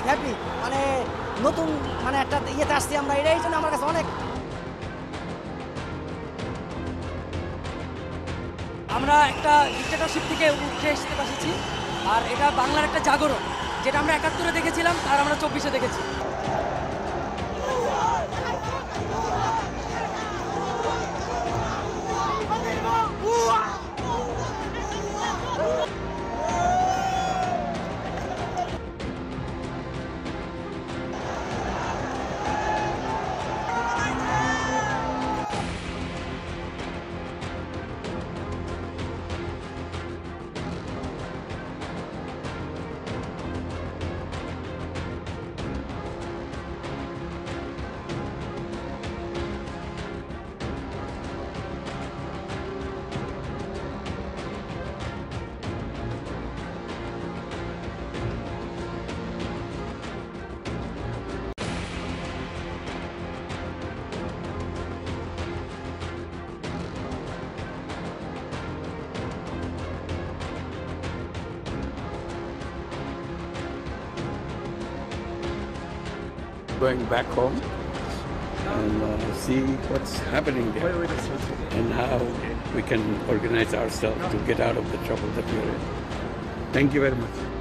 অনেক হ্যাপি, মানে নতুন মানে একটা ইয়েতে আসছি আমরা, এটাই জন্য আমার কাছে অনেক। আমরা একটা ডিক্টেটরশিপ থেকে উঠে আসতে পারছি, আর এটা বাংলার একটা জাগরণ, যেটা আমরা ৭১-এ দেখেছিলাম আর আমরা ২৪-এ দেখেছি। Going back home and see what's happening there and how we can organize ourselves to get out of the trouble that we're in. Thank you very much.